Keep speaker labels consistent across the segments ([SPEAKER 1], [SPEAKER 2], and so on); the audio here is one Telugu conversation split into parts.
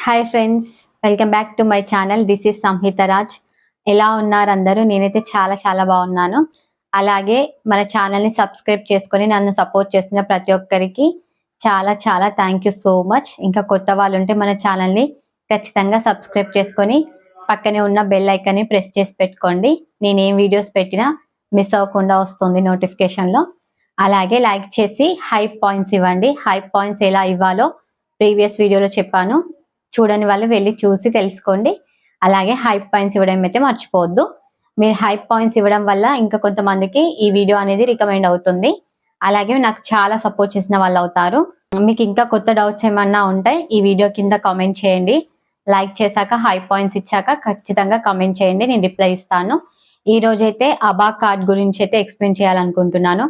[SPEAKER 1] Hi friends, welcome back to my channel. This is Samhitha Raj. ఎలా ఉన్నారు అందరూ? నేనైతే చాలా చాలా బాగున్నాను. అలాగే మన ఛానల్ని సబ్స్క్రైబ్ చేసుకొని నన్ను సపోర్ట్ చేస్తున్న ప్రతి ఒక్కరికి చాలా చాలా థ్యాంక్ యూ సో మచ్. ఇంకా కొత్త వాళ్ళు ఉంటే మన ఛానల్ని ఖచ్చితంగా సబ్స్క్రైబ్ చేసుకొని పక్కనే ఉన్న బెల్ ఐకాన్ని ప్రెస్ చేసి పెట్టుకోండి. నేను ఏం వీడియోస్ పెట్టినా మిస్ అవ్వకుండా వస్తుంది నోటిఫికేషన్లో. అలాగే లైక్ చేసి హైప్ పాయింట్స్ ఇవ్వండి. హైప్ పాయింట్స్ ఎలా ఇవ్వాలో ప్రీవియస్ వీడియోలో చెప్పాను, చూడని వాళ్ళు వెళ్ళి చూసి తెలుసుకోండి. అలాగే హైప్ పాయింట్స్ ఇవ్వడం అయితే మర్చిపోవద్దు. మీరు హైప్ పాయింట్స్ ఇవ్వడం వల్ల ఇంకా కొంతమందికి ఈ వీడియో అనేది రికమెండ్ అవుతుంది. అలాగే నాకు చాలా సపోర్ట్ చేసిన వాళ్ళు అవుతారు. మీకు ఇంకా కొత్త డౌట్స్ ఏమన్నా ఉంటే ఈ వీడియో కింద కామెంట్ చేయండి. లైక్ చేశాక హైప్ పాయింట్స్ ఇచ్చాక ఖచ్చితంగా కామెంట్ చేయండి, నేను రిప్లై ఇస్తాను. ఈ రోజైతే అబా కార్డ్ గురించి అయితే ఎక్స్ప్లెయిన్ చేయాలనుకుంటున్నాను.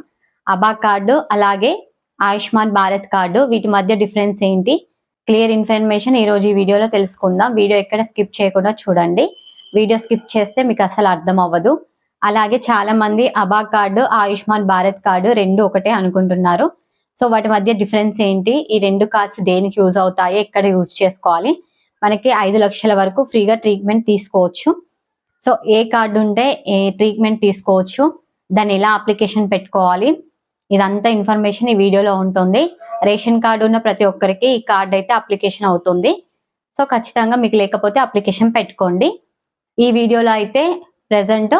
[SPEAKER 1] అబా కార్డు అలాగే ఆయుష్మాన్ భారత్ కార్డు, వీటి మధ్య డిఫరెన్స్ ఏంటి, క్లియర్ ఇన్ఫర్మేషన్ ఈ రోజు ఈ వీడియోలో తెలుసుకుందాం. వీడియో ఎక్కడ స్కిప్ చేయకుండా చూడండి. వీడియో స్కిప్ చేస్తే మీకు అసలు అర్థం అవ్వదు. అలాగే చాలా మంది అబా కార్డు ఆయుష్మాన్ భారత్ కార్డు రెండు ఒకటే అనుకుంటున్నారు. సో వాటి మధ్య డిఫరెన్స్ ఏంటి, ఈ రెండు కార్డ్స్ దేనికి యూజ్ అవుతాయి, ఎక్కడ యూజ్ చేసుకోవాలి, మనకి 5 లక్షల వరకు ఫ్రీగా ట్రీట్మెంట్ తీసుకోవచ్చు. సో ఏ కార్డు ఉంటే ఏ ట్రీట్మెంట్ తీసుకోవచ్చు, దాన్ని ఎలా అప్లికేషన్ పెట్టుకోవాలి, ఇదంతా ఇన్ఫర్మేషన్ ఈ వీడియోలో ఉంటుంది. రేషన్ కార్డు ఉన్న ప్రతి ఒక్కరికి ఈ కార్డు అయితే అప్లికేషన్ అవుతుంది. సో ఖచ్చితంగా మీకు లేకపోతే అప్లికేషన్ పెట్టుకోండి. ఈ వీడియోలో అయితే ప్రెసెంట్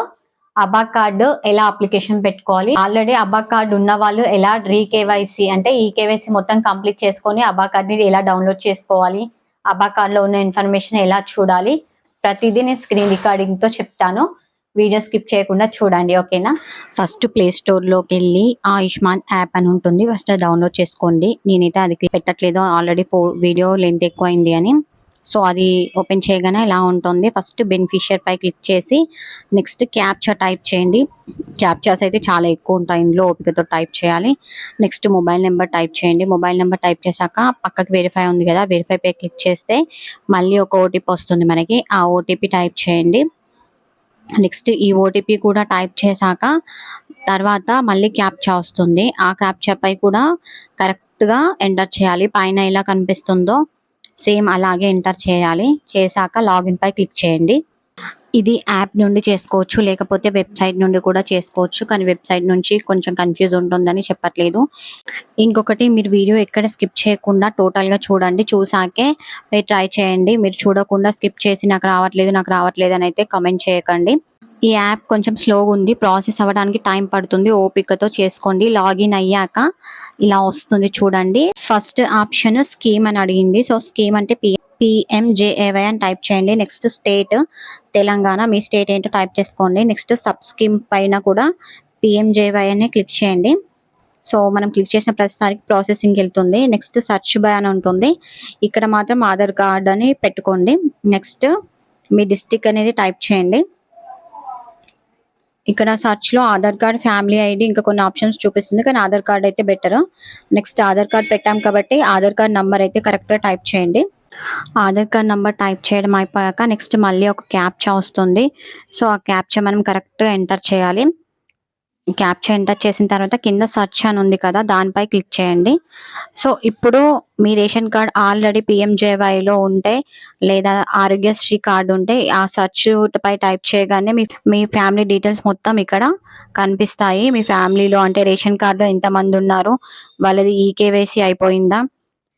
[SPEAKER 1] అబా కార్డు ఎలా అప్లికేషన్ పెట్టుకోవాలి, ఆల్రెడీ అబా కార్డు ఉన్న వాళ్ళు ఎలా రీకేవైసీ అంటే ఈ కేవైసీ మొత్తం కంప్లీట్ చేసుకొని అబా కార్డుని ఎలా డౌన్లోడ్ చేసుకోవాలి, అబా కార్డులో ఉన్న ఇన్ఫర్మేషన్ ఎలా చూడాలి, ప్రతిదీ నేను స్క్రీన్ రికార్డింగ్తో చెప్తాను. వీడియో స్కిప్ చేయకుండా చూడండి, ఓకేనా. ఫస్ట్ ప్లే స్టోర్లోకి వెళ్ళి ఆయుష్మాన్ యాప్ అని ఉంటుంది, ఫస్ట్ డౌన్లోడ్ చేసుకోండి. నేనైతే అది పెట్టట్లేదు, ఆల్రెడీ వీడియో లెంత్ ఎక్కువ అయింది అని. సో అది ఓపెన్ చేయగానే ఇలా ఉంటుంది. ఫస్ట్ బెనిఫిషియర్ పై క్లిక్ చేసి నెక్స్ట్ క్యాప్చా టైప్ చేయండి. క్యాప్చాస్ అయితే చాలా ఎక్కువ ఉంటాయి, ఇందులో ఓపికతో టైప్ చేయాలి. నెక్స్ట్ మొబైల్ నెంబర్ టైప్ చేయండి. మొబైల్ నెంబర్ టైప్ చేశాక పక్కకి వెరిఫై ఉంది కదా, వెరిఫై పై క్లిక్ చేస్తే మళ్ళీ ఒక ఓటీపీ వస్తుంది మనకి, ఆ ఓటీపీ టైప్ చేయండి. నెక్స్ట్ ఈ ఓటీపీ కూడా టైప్ చేశాక తర్వాత మళ్ళీ క్యాప్చా వస్తుంది, ఆ క్యాప్చా పై కూడా కరెక్ట్గా ఎంటర్ చేయాలి. పైన ఎలా కనిపిస్తుందో సేమ్ అలాగే ఎంటర్ చేయాలి. చేశాక లాగిన్ పై క్లిక్ చేయండి. ఇది యాప్ నుండి చేసుకోవచ్చు, లేకపోతే వెబ్సైట్ నుండి కూడా చేసుకోవచ్చు, కానీ వెబ్సైట్ నుంచి కొంచెం కన్ఫ్యూజ్ ఉంటుందని చెప్పట్లేదు. ఇంకొకటి, మీరు వీడియో ఎక్కడ స్కిప్ చేయకుండా టోటల్గా చూడండి, చూసాకే మీరు ట్రై చేయండి. మీరు చూడకుండా స్కిప్ చేసి నాకు రావట్లేదు అని అయితే కామెంట్ చేయకండి. ఈ యాప్ కొంచెం స్లోగా ఉంది, ప్రాసెస్ అవ్వడానికి టైం పడుతుంది, ఓపికతో చేసుకోండి. లాగిన్ అయ్యాక ఇలా వస్తుంది చూడండి. ఫస్ట్ ఆప్షన్ స్కీమ్ అని అడిగింది. సో స్కీమ్ అంటే PMJAY అని టైప్ చేయండి. నెక్స్ట్ స్టేట్ తెలంగాణ, మీ స్టేట్ ఏంటో టైప్ చేసుకోండి. నెక్స్ట్ సబ్ స్కీమ్ పైన కూడా PMJAY అని క్లిక్ చేయండి. సో మనం క్లిక్ చేసిన ప్రతిసారికి ప్రాసెసింగ్ వెళ్తుంది. నెక్స్ట్ సర్చ్ బై అని ఉంటుంది, ఇక్కడ మాత్రం ఆధార్ కార్డ్ అని పెట్టుకోండి. నెక్స్ట్ మీ డిస్టిక్ అనేది టైప్ చేయండి. ఇక్కడ సర్చ్లో ఆధార్ కార్డ్, ఫ్యామిలీ ఐడి, ఇంకా కొన్ని ఆప్షన్స్ చూపిస్తుంది, కానీ ఆధార్ కార్డ్ అయితే బెటర్. నెక్స్ట్ ఆధార్ కార్డ్ పెట్టాం కాబట్టి ఆధార్ కార్డ్ నంబర్ అయితే కరెక్ట్గా టైప్ చేయండి. ఆధార్ కార్డ్ నెంబర్ టైప్ చేయడం అయిపోయాక నెక్స్ట్ మళ్ళీ ఒక క్యాప్చా వస్తుంది. సో ఆ క్యాప్చా మనం కరెక్ట్గా ఎంటర్ చేయాలి. క్యాప్చా ఎంటర్ చేసిన తర్వాత కింద సర్చ్ అని ఉంది కదా, దానిపై క్లిక్ చేయండి. సో ఇప్పుడు మీ రేషన్ కార్డ్ ఆల్రెడీ PMJYలో ఉంటే లేదా ఆరోగ్యశ్రీ కార్డు ఉంటే ఆ సర్చ్ పై టైప్ చేయగానే మీ ఫ్యామిలీ డీటెయిల్స్ మొత్తం ఇక్కడ కనిపిస్తాయి. మీ ఫ్యామిలీలో అంటే రేషన్ కార్డులో ఎంతమంది ఉన్నారు, వాళ్ళది ఈకేవైసీ అయిపోయిందా,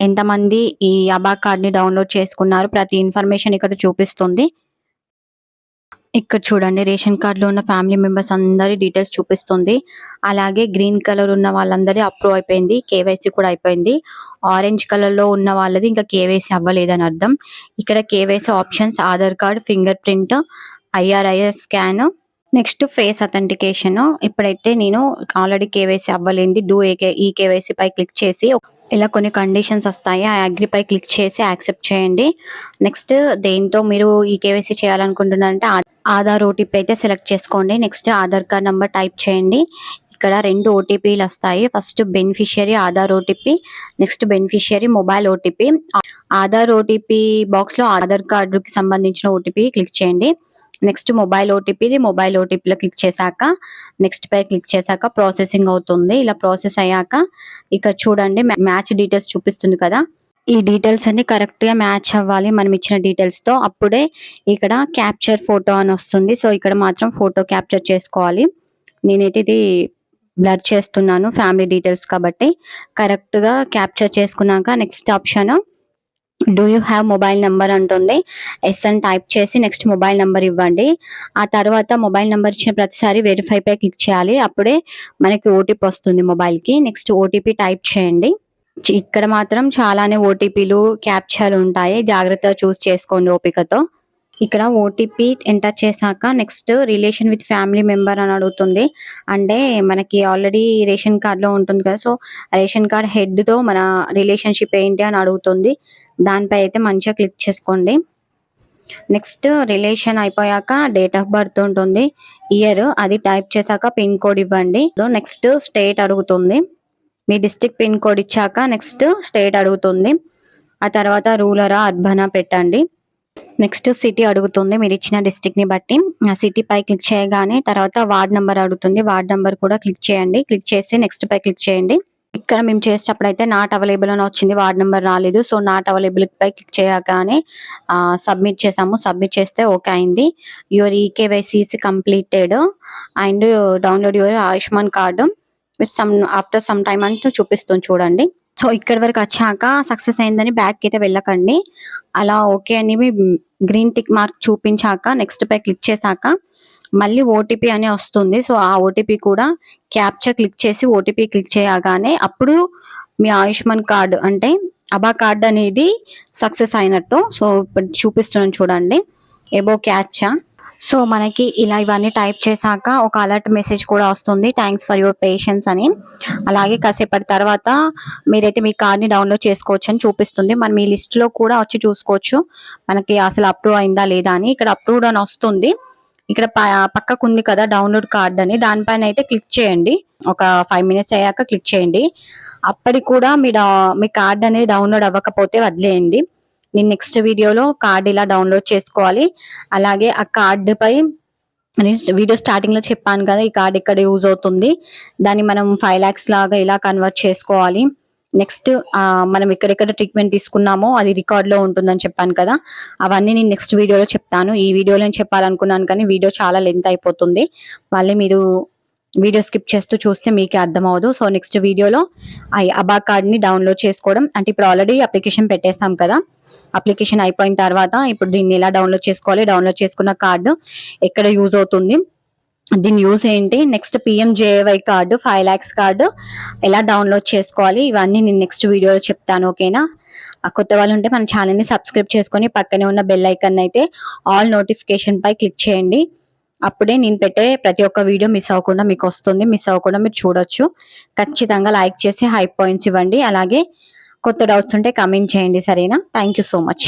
[SPEAKER 1] ఎంతమంది ఈ అబా కార్డ్ని డౌన్లోడ్ చేసుకున్నారు, ప్రతి ఇన్ఫర్మేషన్ ఇక్కడ చూపిస్తుంది. ఇక్కడ చూడండి, రేషన్ కార్డులో ఉన్న ఫ్యామిలీ మెంబర్స్ అందరి డీటెయిల్స్ చూపిస్తుంది. అలాగే గ్రీన్ కలర్ ఉన్న వాళ్ళందరి అప్రూవ్ అయిపోయింది, కేవైసీ కూడా అయిపోయింది. ఆరెంజ్ కలర్లో ఉన్న వాళ్ళది ఇంకా కేవైసీ అవ్వలేదని అర్థం. ఇక్కడ KYC options Aadhaar card, finger print, IRIS scan, next face authentication. ఇప్పుడైతే నేను ఆల్రెడీ కేవైసీ అవ్వలేంది, ఈ కేవైసీ పై క్లిక్ చేసి ఇలా కొన్ని కండిషన్స్ వస్తాయి, ఆ అగ్రి పై క్లిక్ చేసి యాక్సెప్ట్ చేయండి. నెక్స్ట్ దేంతో మీరు ఈ కేవైసీ చేయాలనుకుంటున్నారంటే ఆధార్ ఓటీపీ అయితే సెలెక్ట్ చేసుకోండి. Next Aadhaar card number type చేయండి. ఇక్కడ 2 ఓటీపీలు వస్తాయి, first beneficiary Aadhaar OTP, next beneficiary mobile OTP. Aadhaar OTP బాక్స్లో ఆధార్ కార్డుకి సంబంధించిన ఓటీపీ క్లిక్ చేయండి. నెక్స్ట్ మొబైల్ ఓటీపీలో క్లిక్ చేశాక నెక్స్ట్ పై క్లిక్ చేశాక ప్రాసెసింగ్ అవుతుంది. ఇలా ప్రాసెస్ అయ్యాక ఇక చూడండి మ్యాచ్ డీటెయిల్స్ చూపిస్తుంది కదా, ఈ డీటెయిల్స్ అన్ని కరెక్ట్ గా మ్యాచ్ అవ్వాలి మనం ఇచ్చిన డీటెయిల్స్ తో. అప్పుడే ఇక్కడ క్యాప్చర్ ఫోటో అని వస్తుంది. సో ఇక్కడ మాత్రం ఫోటో క్యాప్చర్ చేసుకోవాలి. నేనైతే ఇది బ్లర్ చేస్తున్నాను ఫ్యామిలీ డీటెయిల్స్ కాబట్టి. కరెక్ట్ గా క్యాప్చర్ చేసుకున్నాక next option do you have mobile number అంటుంది. ఎస్ అని టైప్ చేసి నెక్స్ట్ మొబైల్ నెంబర్ ఇవ్వండి. ఆ తర్వాత మొబైల్ నెంబర్ ఇచ్చిన ప్రతిసారి వెరిఫై పై క్లిక్ చేయాలి. అప్పుడే మనకి ఓటీపీ వస్తుంది మొబైల్ కి. నెక్స్ట్ ఓటీపీ టైప్ చేయండి. ఇక్కడ మాత్రం చాలానే ఓటీపీలు క్యాప్చాలు ఉంటాయి. జాగ్రత్తగా చూస్ చేసుకోండి ఓపికతో. ఇక్కడ ఓటీపీ ఎంటర్ చేశాక next relation with family member అని అడుగుతుంది. అంటే మనకి ఆల్రెడీ రేషన్ కార్డ్ లో ఉంటుంది కదా, సో రేషన్ కార్డ్ హెడ్ తో మన రిలేషన్షిప్ ఏంటి అని అడుగుతుంది. దానిపై అయితే మంచిగా క్లిక్ చేసుకోండి. నెక్స్ట్ రిలేషన్ అయిపోయాక డేట్ ఆఫ్ బర్త్ ఉంటుంది, ఇయర్ అది టైప్ చేశాక పిన్ కోడ్ ఇవ్వండి. నెక్స్ట్ స్టేట్ అడుగుతుంది. మీ డిస్ట్రిక్ట్ పిన్ కోడ్ ఇచ్చాక నెక్స్ట్ స్టేట్ అడుగుతుంది. ఆ తర్వాత రూరల్ అర్బనా పెట్టండి. నెక్స్ట్ సిటీ అడుగుతుంది మీరు ఇచ్చిన డిస్ట్రిక్ట్ ని బట్టి. ఆ సిటీ పై క్లిక్ చేయగానే తర్వాత వార్డ్ నెంబర్ అడుగుతుంది. వార్డ్ నెంబర్ కూడా క్లిక్ చేయండి. క్లిక్ చేసి నెక్స్ట్ పై క్లిక్ చేయండి. ఇక్కడ మేము చేసేటప్పుడు అయితే నాట్ అవైలబుల్ అని వచ్చింది, వార్డ్ నెంబర్ రాలేదు. సో నాట్ అవైలబుల్ పై క్లిక్ చేయగానే సబ్మిట్ చేసాము. సబ్మిట్ చేస్తే ఓకే అయింది. Your eKYC is completed and download your Ayushman card after some time అంటూ చూపిస్తుంది చూడండి. సో ఇక్కడ వరకు వచ్చాక సక్సెస్ అయిందని బ్యాక్ అయితే వెళ్ళకండి. అలా ఓకే అని గ్రీన్ టిక్ మార్క్ చూపించాక నెక్స్ట్ పై క్లిక్ చేశాక మళ్ళీ ఓటీపీ అని వస్తుంది. సో ఆ ఓటీపీ కూడా క్యాప్చర్ క్లిక్ చేసి ఓటీపీ క్లిక్ చేయగానే అప్పుడు మీ ఆయుష్మాన్ కార్డు అంటే అబా కార్డ్ అనేది సక్సెస్ అయినట్టు. సో ఇప్పుడు చూపిస్తున్నాను చూడండి, ఎబో క్యాప్చా. సో మనకి ఇలా ఇవన్నీ టైప్ చేశాక ఒక అలర్ట్ మెసేజ్ కూడా వస్తుంది, థ్యాంక్స్ ఫర్ యువర్ పేషెన్స్ అని. అలాగే కాసేపటి తర్వాత మీరైతే మీ కార్డ్ని డౌన్లోడ్ చేసుకోవచ్చు అని చూపిస్తుంది. మనం ఈ లిస్ట్ లో కూడా వచ్చి చూసుకోవచ్చు మనకి అసలు అప్రూవ్ అయిందా లేదా అని. ఇక్కడ అప్రూవ్డ్ అని వస్తుంది. ఇక్కడ పక్కకు ఉంది కదా డౌన్లోడ్ కార్డ్ అని, దానిపైన అయితే క్లిక్ చేయండి. ఒక 5 minutes అయ్యాక క్లిక్ చేయండి. అప్పటికి కూడా మీ కార్డ్ అనేది డౌన్లోడ్ అవ్వకపోతే వదిలేయండి. నేను నెక్స్ట్ వీడియోలో కార్డ్ ఇలా డౌన్లోడ్ చేసుకోవాలి. అలాగే ఆ కార్డు పై వీడియో స్టార్టింగ్ లో చెప్పాను కదా ఈ కార్డ్ ఇక్కడ యూజ్ అవుతుంది, దాన్ని మనం 5 lakhs లాగా ఇలా కన్వర్ట్ చేసుకోవాలి. నెక్స్ట్ మనం ఎక్కడెక్కడ ట్రీట్మెంట్ తీసుకున్నామో అది రికార్డ్ లో ఉంటుందని చెప్పాను కదా, అవన్నీ నేను నెక్స్ట్ వీడియోలో చెప్తాను. ఈ వీడియోలో చెప్పాలనుకున్నాను కానీ వీడియో చాలా లెంత్ అయిపోతుంది, మళ్ళీ మీరు వీడియో స్కిప్ చేస్తూ చూస్తే మీకే అర్థం అవ్వదు. సో నెక్స్ట్ వీడియోలో అబా కార్డ్ ని డౌన్లోడ్ చేసుకోవడం అంటే ఇప్పుడు ఆల్రెడీ అప్లికేషన్ పెట్టేస్తాం కదా, అప్లికేషన్ అయిపోయిన తర్వాత ఇప్పుడు దీన్ని ఎలా డౌన్లోడ్ చేసుకోవాలి, డౌన్లోడ్ చేసుకున్న కార్డు ఎక్కడ యూజ్ అవుతుంది, దీని యూజ్ ఏంటి, next PMJAY card 5 lakhs card ఎలా డౌన్లోడ్ చేసుకోవాలి, ఇవన్నీ నేను నెక్స్ట్ వీడియోలో చెప్తాను. ఓకేనా? కొత్త వాళ్ళు ఉంటే మన ఛానల్ని సబ్స్క్రైబ్ చేసుకొని పక్కనే ఉన్న బెల్ ఐకాన్ అయితే ఆల్ నోటిఫికేషన్ పై క్లిక్ చేయండి. అప్పుడే నేను పెట్టే ప్రతి ఒక్క వీడియో మిస్ అవ్వకుండా మీకు వస్తుంది, మిస్ అవ్వకుండా మీరు చూడొచ్చు. ఖచ్చితంగా లైక్ చేసి హై పాయింట్స్ ఇవ్వండి. అలాగే కొత్త డౌట్స్ ఉంటే కమెంట్ చేయండి. సరేనా? Thank you so much.